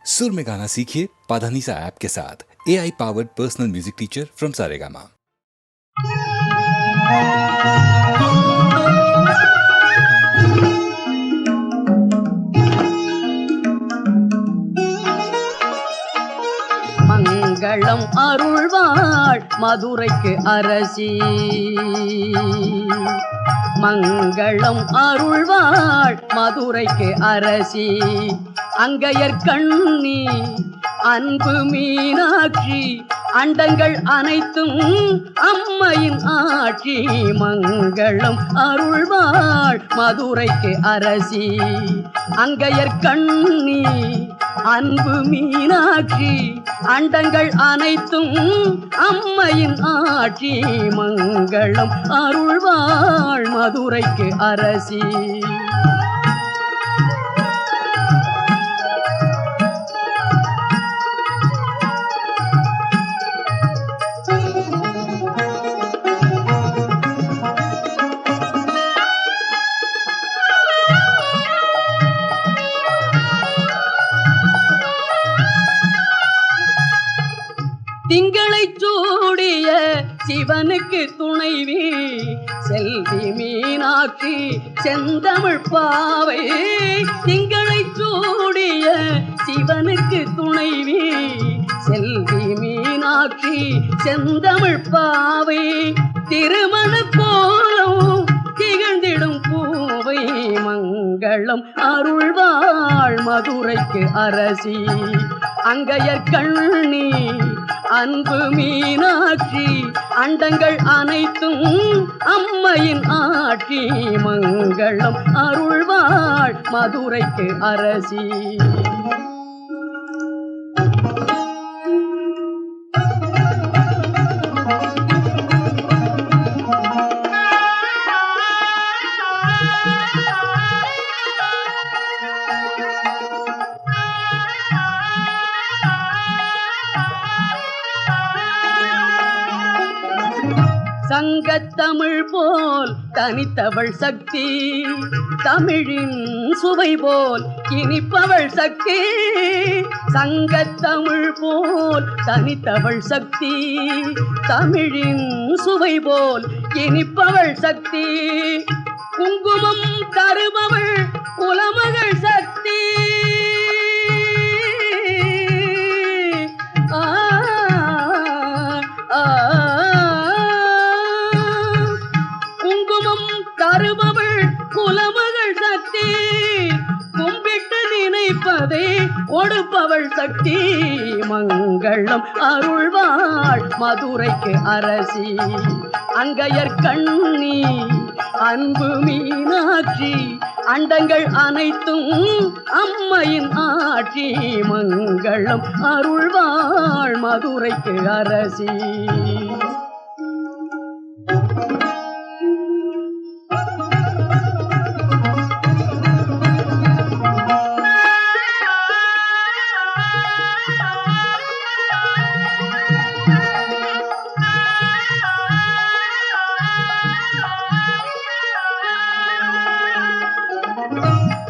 सुर में गाना सीखिए पाधानीसा ऐप के साथ। AI powered personal music teacher from Saregama. மங்களம் அருள்வாள் மதுரைக்கு அரசி, மங்களம் அருள்வாள் மதுரைக்கு அரசி, அங்கையர் கண்ணி அன்பு மீனாட்சி, அண்டங்கள் அனைத்தும் அம்மையின் ஆட்சி. மங்களம் அருள்வாள் மதுரைக்கு அரசி, அங்கையர் கண்ணி அன்பு மீனாட்சி, அண்டங்கள் அனைத்தும் அம்மையின் ஆட்சி. மங்களம் அருள்வாள் மதுரைக்கு அரசி. திங்களை சூடிய சிவனுக்கு துணைவி செல்வி மீனாட்சி செந்தமிழ் பாவை. திங்களை சூடிய சிவனுக்கு துணைவி செல்வி மீனாட்சி செந்தமிழ் பாவை. திருமண கோலம் திகழ்ந்திடும் பூவை. மங்களம் அருள்வாள் மதுரைக்கு அரசி, அங்கையர் கண்ணி அன்பு மீனாட்சி, அண்டங்கள் அனைத்தும் அம்மையின் ஆட்சி. மங்களம் அருள்வாள் மதுரைக்கு அரசி. சங்கத்தமிழ் போல் தனித்தவள் சக்தி, தமிழின் சுவை போல் இனிப்பவள் சக்தி. சங்கத்தமிழ் போல் தனித்தவள் சக்தி, தமிழின் சுவை போல் இனிப்பவள் சக்தி. குங்குமம் தருபவள் குலமகள் சக்தி. தருபவள் குலமகள் சக்தி, கும்பிட்டு நினைப்பதை கொடுப்பவள் சக்தி. மங்களம் அருள்வாள் மதுரைக்கு அரசி, அங்கையர் கண்ணி அன்பு மீனாட்சி, அண்டங்கள் அனைத்தும் அம்மையின் ஆட்சி. மங்களம் அருள்வாள் மதுரைக்கு அரசி.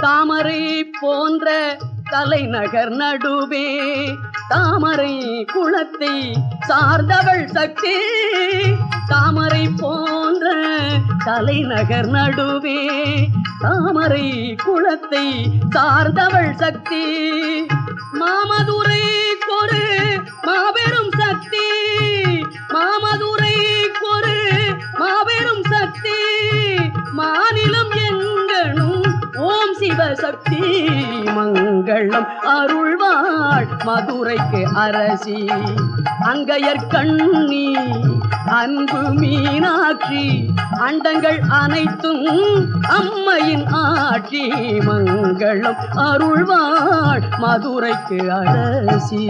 தாமரை போன்ற தலைநகர் நடுவே தாமரை குளத்தை சார்ந்தவள் சக்தி. தாமரை போன்ற தலைநகர் நடுவே தாமரை குளத்தை சார்ந்தவள் சக்தி. மாமதுரை ஒரு மாபெரும் சக்தி, மாமதுரை ஒரு மாபெரும் சக்தி. மாநிலம் எங்கனும் ஓம் சிவசக்தி. மங்களம் அருள்வாள் மதுரைக்கு அரசி, அங்கையர் கண்ணி அன்பு மீனாட்சி, அண்டங்கள் அனைத்தும் அம்மையின் ஆட்சி. மங்களம் அருள்வாள் மதுரைக்கு அரசி.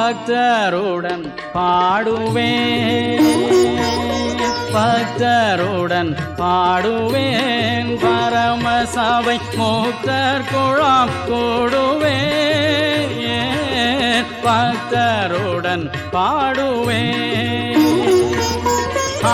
பக்தருடன் பாடுவேன், பக்தருடன் பாடுவேன், பரமசபை முக்தர் குழாம் கூடுவேன், பக்தருடன் பாடுவேன்.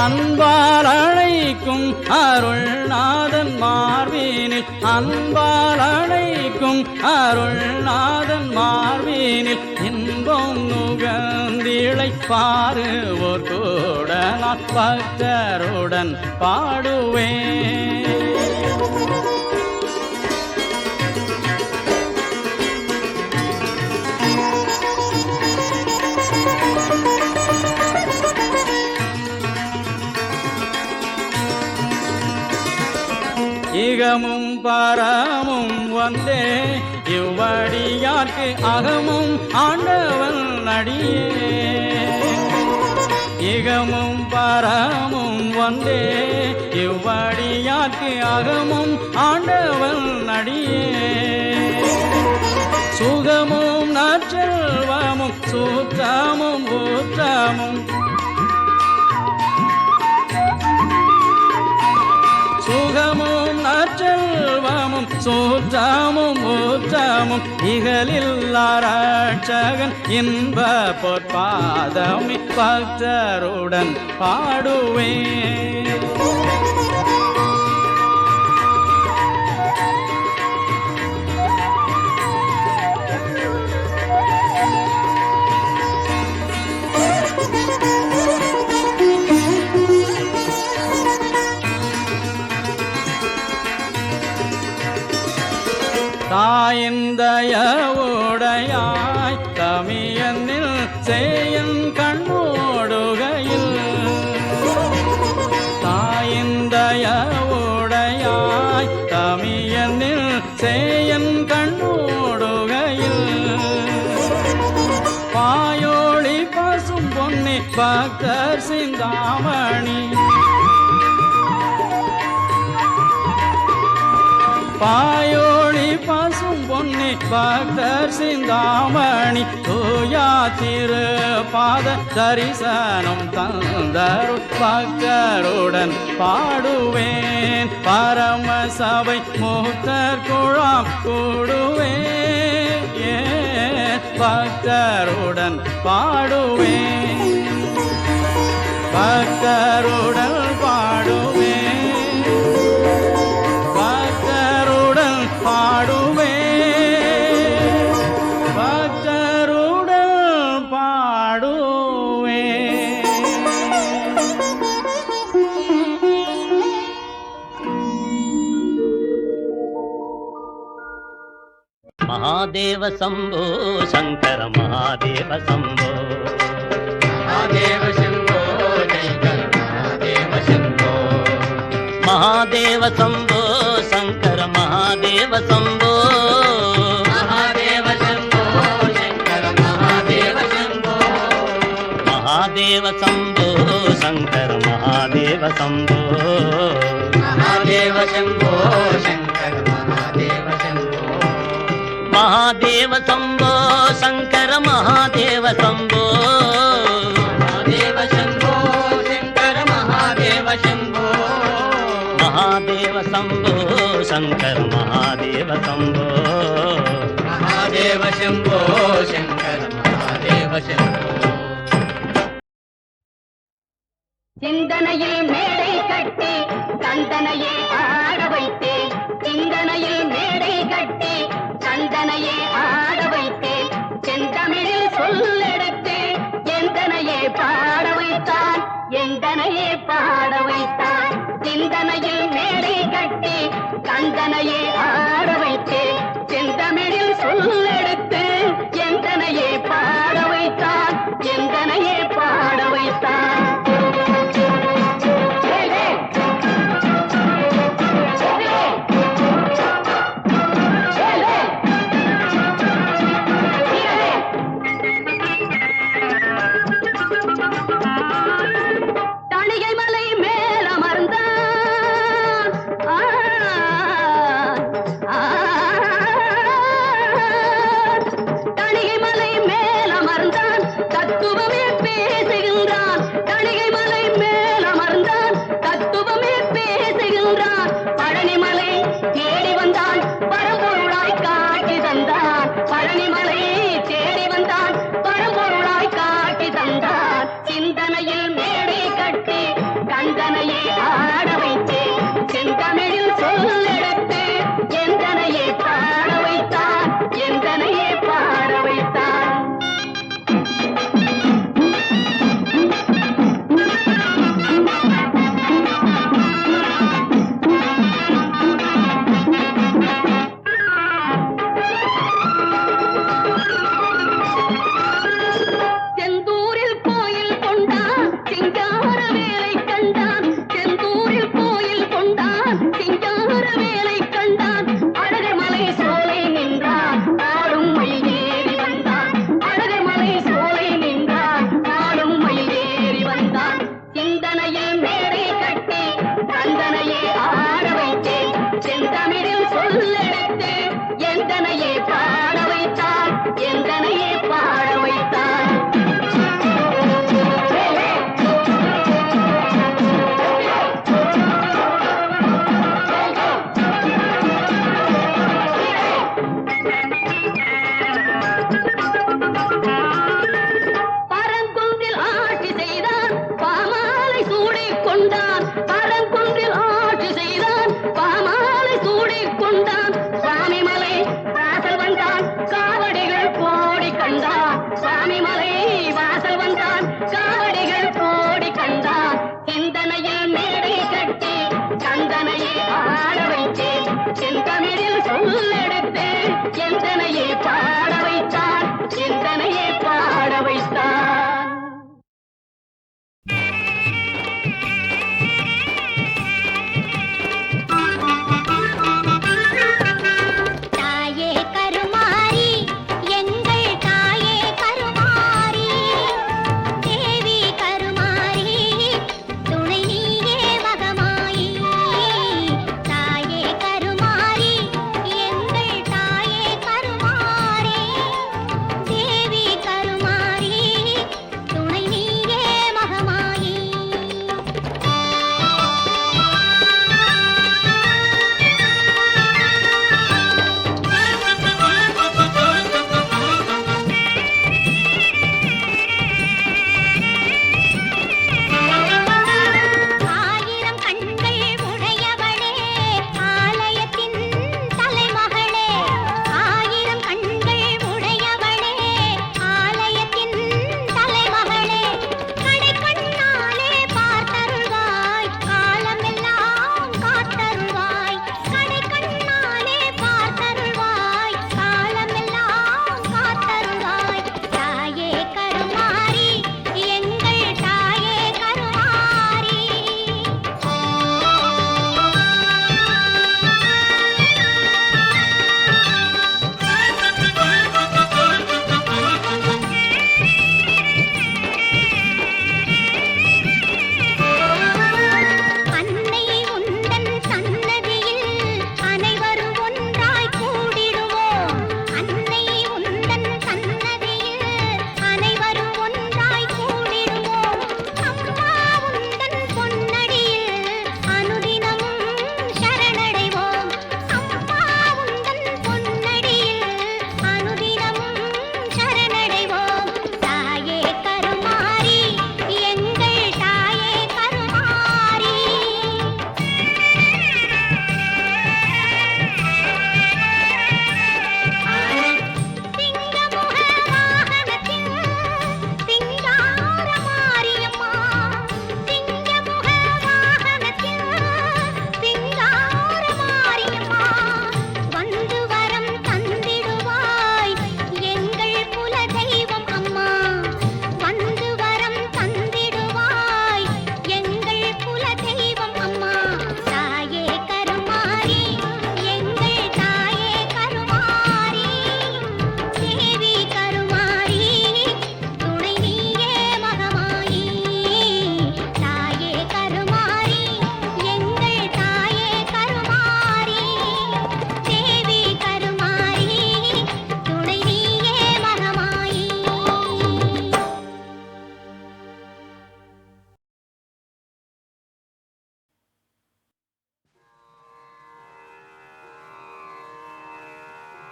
அன்பால் அழைக்கும் அருள்நாதன் மார்பினில், அன்பால் அழைக்கும் அருள்நாதன் மார்பினில், இன்பம் நுகர்ந்திழைப்பாரு ஓர் கூட நான் பக்தருடன் பாடுவேன். இகமும் பரமும் வந்தே இவ்வடியார்க்கு அகமும் ஆண்டவன் நடியே, இகமும் பரமும் வந்தே இவ்வடியார்க்கு அகமும் ஆண்டவன் நடியே, சுகமும் நற்செல்வமும் சூற்றமும் ஊற்றமும், சுகமும் நற்செல்வமும் சூற்றமும் ஊற்றமும், இகலில்லா ரட்சகன் இன்ப பொற்பாதமி பக்தருடன் பாடுவேன். தாயந்தயவுடையாய் தமியனில் சேயன் கண்ணோடுகையில், தாயந்தயவுடையாய் தமியனில் சேயன் கண்ணோடுகையில், பாயோளி பசும் பொன்னி பக்தர் சிந்தாமணி, பாயோளி பசும் பொன்னி பக்தர் சிந்தாமணி, தூயா திருபாத தரிசனம் தந்தருள் பக்தருடன் பாடுவேன், பரமசபை முக்தர் குழாம் கூடுவேன், பக்தருடன் பாடுவேன், பக்தருடன் பாடுவேன், பக்தருடன் பாடுவேன், பக்தருடன் பாடுவேன். महादेव शंभो शंकर महादेव शंभो, महादेव शंभो शंकर महादेव शंभो, महादेव शंभो शंकर महादेव शंभो, महादेव शंभो शंकर महादेव शंभो, महादेव शंभो शंकर महादेव शंभो, महादेव शंभो शंकर महादेव शंभो, महादेव शंभो शंकर महादेव शंभो, महादेव शंभो शंकर महादेव शंभो, महादेव शंभो शंकर महादेव शंभो, महादेव शंभो शंकर महादेव शंभो. சிந்தனையில் மேடை கட்டி சந்தனையே ஆட வைத்தேன், சிந்தனையில் மேடை கட்டி சந்தனையே ஆட வைத்தேன், செந்தமிழில் சொல்லெடுத்தேன் எந்தனையே பாட வைத்தான், எந்தனையே பாட வைத்தான், சிந்தனையில் மேடை கட்டி சந்தனையே ஆட வைத்தேன், செந்தமிழில் சொல்லெடுத்து எந்தனையே பாட வைத்தான், எந்தனையே பாட வைத்தான். ஆ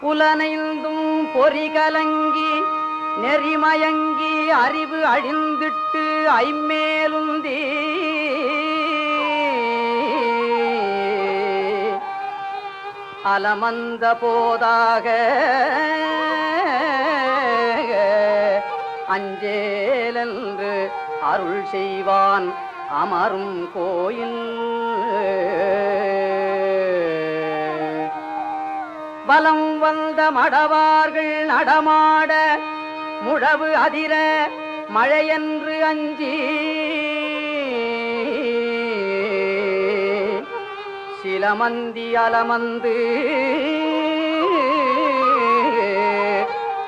புலனைந்தும் பொறி கலங்கி நெறிமயங்கி அறிவு அழிந்திட்டு ஐம்மேலுந்தி அலமந்த போதாக அஞ்சேலென்று அருள் செய்வான் அமரும் கோயில். வலம் வந்த மடவார்கள் நடமாட முழவு அதிர மழையென்று அஞ்சி சிலமந்தி அலமந்து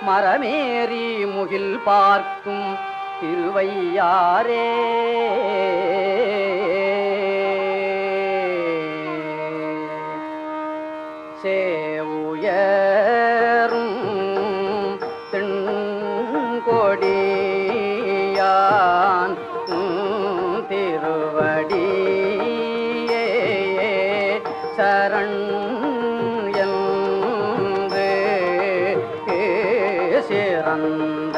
மரமேறி முகில் பார்க்கும் திருவையாரே. சேவுயரும் தென்கொடியான் திருவடியே சரண் என்று சிறந்த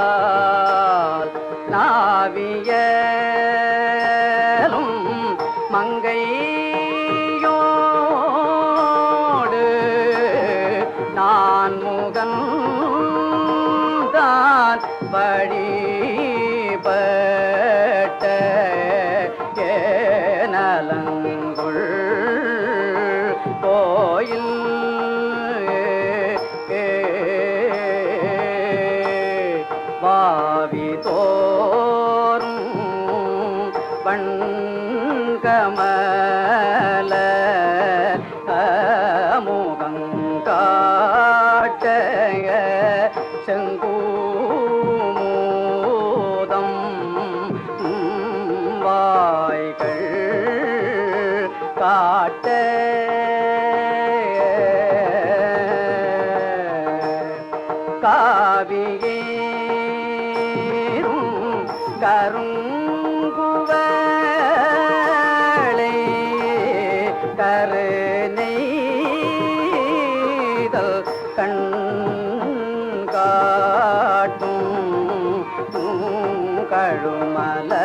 அன்பால் நாவியலும் மங்கையோடு நான் முகன் தான் வழிபட்ட நலங்குள் கோயில். வாவி தோறும் வண்கமல முகங்காட்ட செங்கூமூதம் வாய்கள் காட்ட காவியேரும் கருங்குவளை கருநெய்தல் கண் காட்டும் கழுமலமே.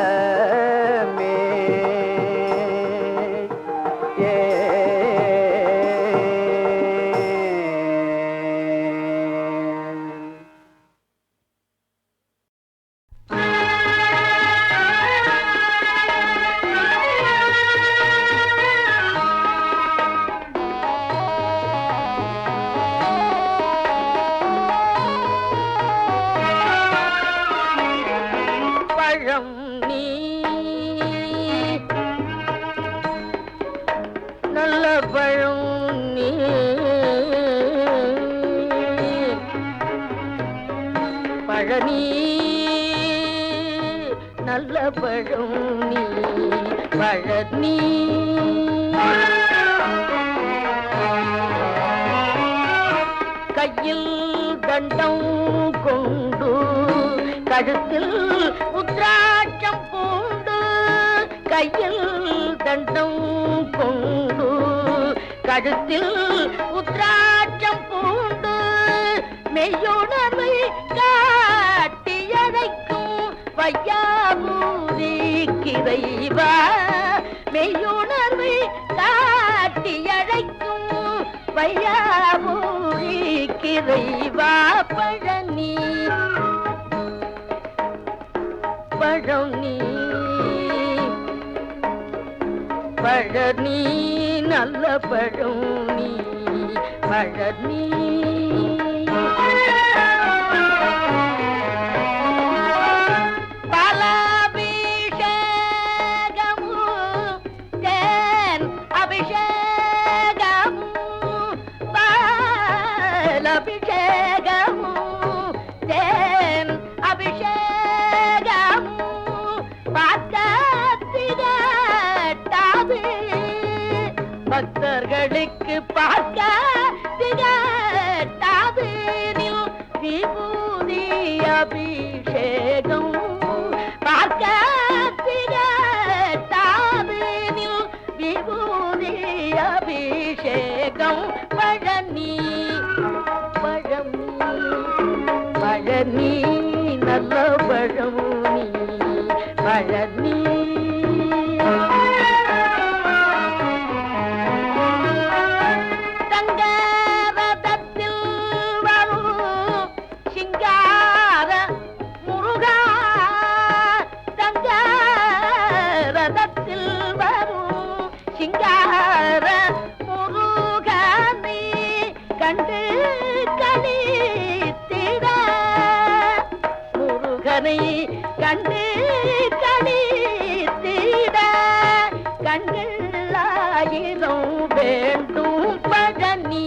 பழம் நீ நல்ல பழம் நீ பழனி நல்ல பழம் நீ பழனி கையில் தண்டம் கொண்டு கழுத்தில் உத்ராட்சம் பூண்டு கையில் தண்டம் கொண்டு கழுத்தில் உத்ராட்சம் பூண்டு மெய்யுணர்வை காட்டியதைக்கும் வையாபூரி கிரைவா மெய்யுணர்வை காட்டியழைக்கும் வையாபூரி கிரைவா பழனி பழனி பழனி நல்ல பழனி பழனி பக்தர்களுக்கு பார்க்க திகட்டாது விபூதி அபிஷேகம் பார்க்க திகட்டாது உலகம் பழனி பழம் பழனி நல்ல பழம் நீ பழனி தங்கரதத்தில் வரும் சிங்கார முருகா தங்கரதத்தில் வரும் சிங்கார முருகனை கண்டு களித்திட முருகனை கண்டு களித்திட கண்களாயிரம் வேண்டும் பழனி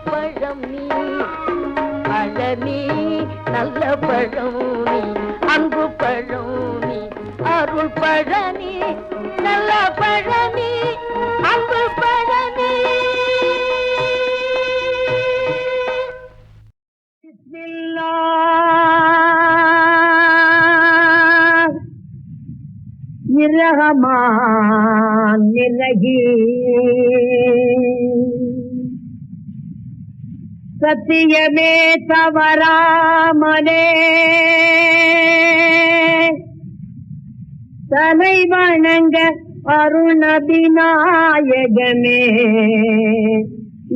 பழம் நீ பழனி நல்ல பழம் நீ அன்பு பழம் நீ அருள் பழனி நல்ல பழனி அன்பு பழனி இரஹமான் சத்தியமே தவறாமலே தலை வணங்க அருணபிநாயகமே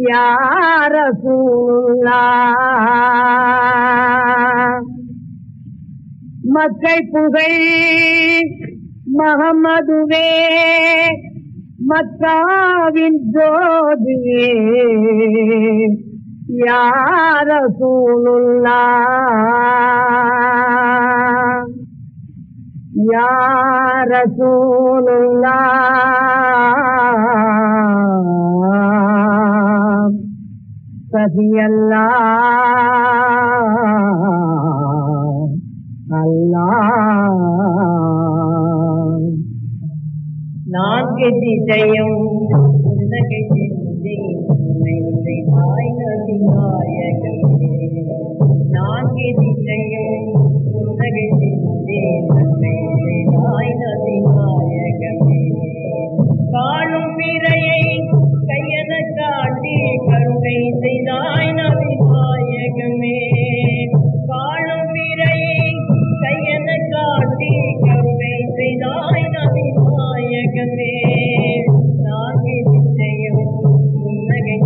யார சூழலா மக்கள் புகழ் மஹம்மதுவே மக்காவின் ஜோதியே யார சூழலா யார சூழலா சதியல்லா அல்லாஹ் நான்கு திசையும் உலகை நான்கு திசையும் உலகை நாயகமே காணும் பிறையை கையன காட்டி கருணை செய்தாய் நபி நாயகமே காணும் பிறையை கையன காட்டி கருணை செய்தாய் நபி நாயகமே நான்கு திசையும் உலகை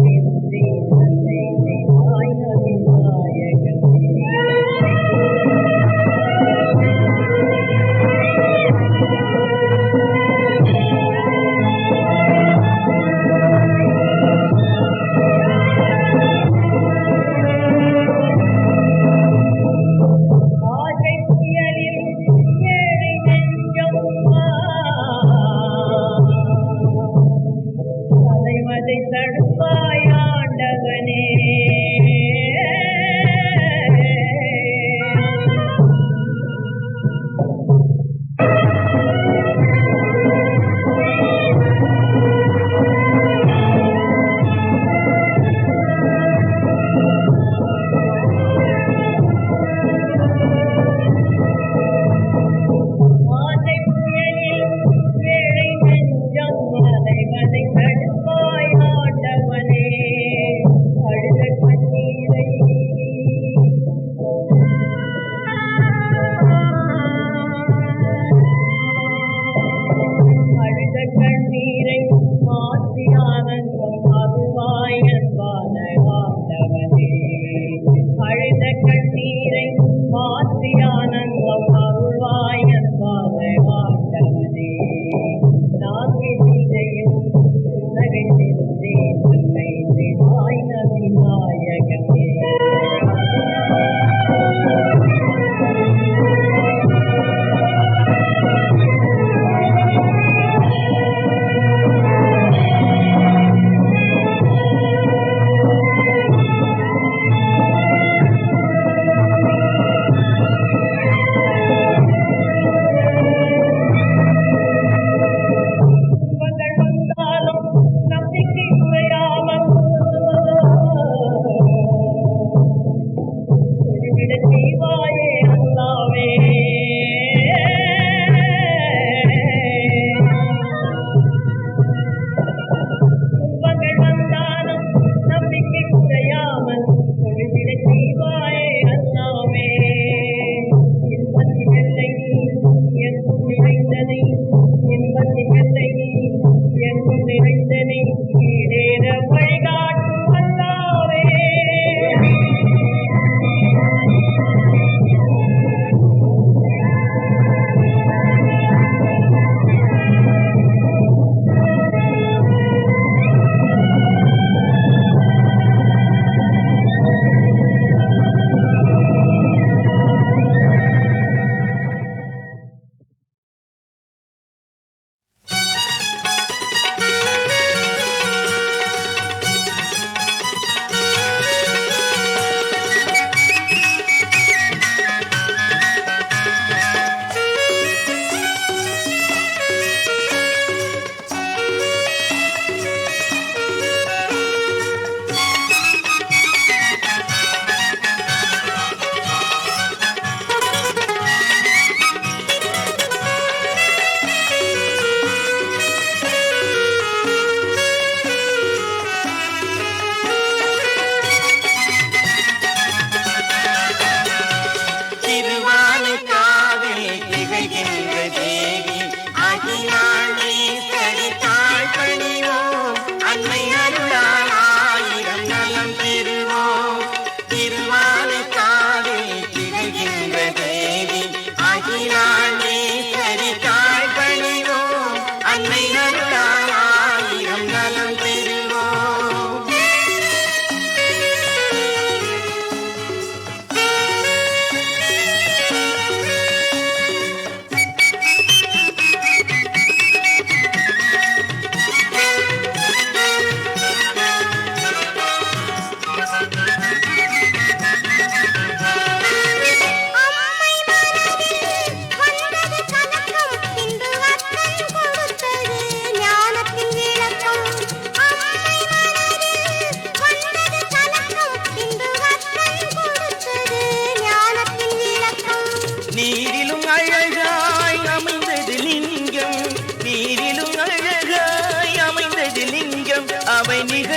நன்மை செய்தாய் நபி நாயகமே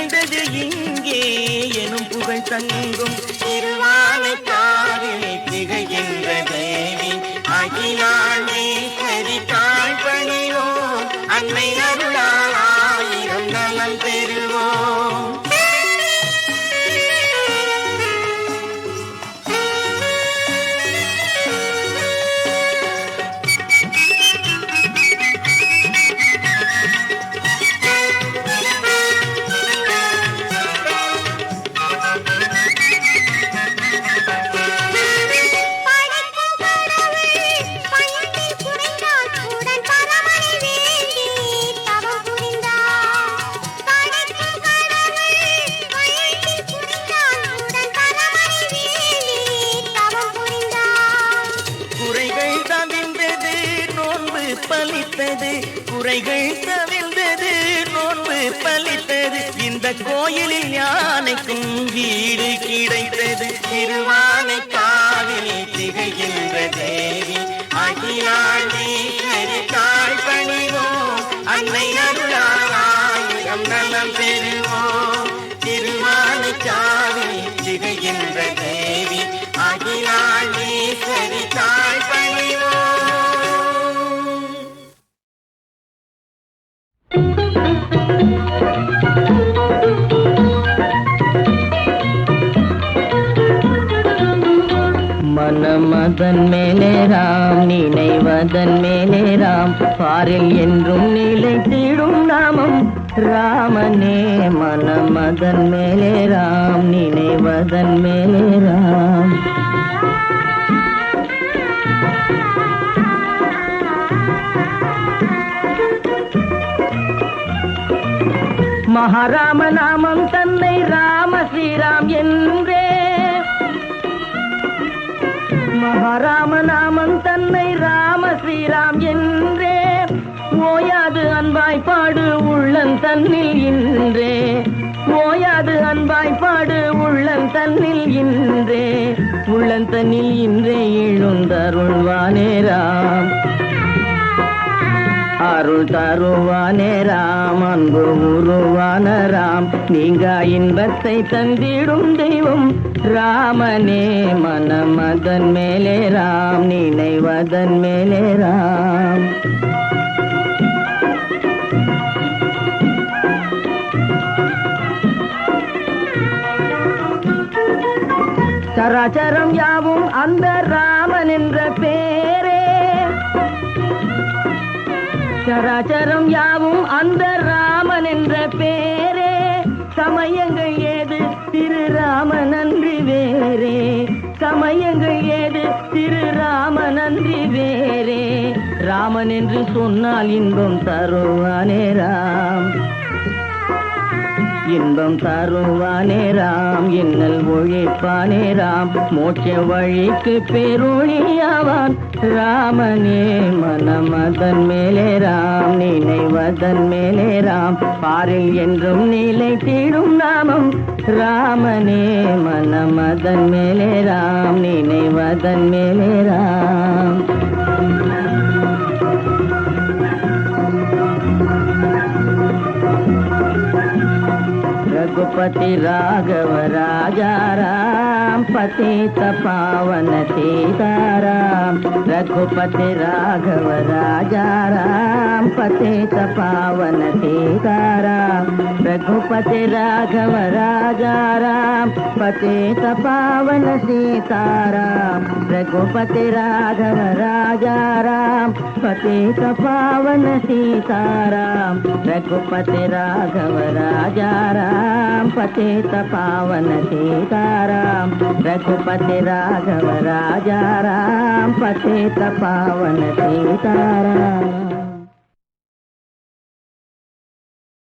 நிறைந்தது இங்கே எனும் புகழ் தங்கும் திருவானைக்காவில் திகழ்கின்ற தேவி அகிலாண்டேஸ்வரி தாழ் பணிவோம் அன்னை அருளால் ஆயிரம் நலம் பெறுவோம். குறைகள் தவிர்ந்தது நோன்பு பலித்தது இந்த கோயிலில் யானைக்கும் வீடு கிடைத்தது. திருவானைக்காவில் திகழ்கின்ற தேவி அகிலாண்டேஸ்வரி தாழ் பணிவோம் அன்னை அருளால் ஆயிரம் நலம் பெறுவோம். திருவானைக்காவில் திகழ்கின்ற தேவி அகிலாண்டேஸ்வரி தாழ் பணிவோம். மனமதன் மேலே ராம் நினைவதன் மேலே ராம் பாரில் என்றும் நிலைத்திடும் நாமம் ராமனே. மனமதன் மேலே ராம் நினைவதன் மேலே ராம். மகாராம நாமம் தன்னை ராம ஸ்ரீராம் என்றே மகாராம நாமம் தன்னை ராம ஸ்ரீராம் என்றே ஓயாது அன்பாய் பாடு உள்ளன் தன்னில் இன்றே ஓயாது அன்பாய் பாடு உள்ளன் தன்னில் இன்றே உள்ளன் தன்னில் இன்றே எழுந்தருள்வானே ராம். அருள் தருவானே ராம் அன்பு உருவான ராம் நீங்க இன்பத்தை தந்திடும் தெய்வம் ராமனே. மனமதன் மேலே ராம் நினைவதன் மேலே ராம். சராச்சரம் யாவும் அந்த ராமன் என்ற பேரே சராச்சரம் யாவும் அந்த ராமன் என்ற பேரே சமயங்கள் ஏது திரு ராமன் அன்றி வேறே சமயங்கள் ஏது திரு ராமன் அன்றி வேறே ராமன் என்று சொன்னால் இன்பம் தருவானே ராம். இன்பம் தருவானே ராம் இன்னல் ஒழிப்பானே ராம் மோட்ச வழிக்கு பேரொழியாவான் ராமனே. மனமதன் மேலே ராம் நினைவதன் மேலே ராம் பாரில் என்றும் நிலைத்திடும் நாமம் ராமனே. மனமதன் மேலே ராம் நினைவதன் மேலே ராம். रघुपति राघव राजा राम पतित पावन सीताराम. रघुपति राघव राजा राम पतित पावन सीताराम. रघुपति राघव राजा राम पतित पावन सीताराम. रघुपति राघव राजा राम पतित पावन सीताराम. रघुपति राघव राजा राम पतित पावन सीताराम. रघुपति राघव राजा राम पतित पावन सीताराम.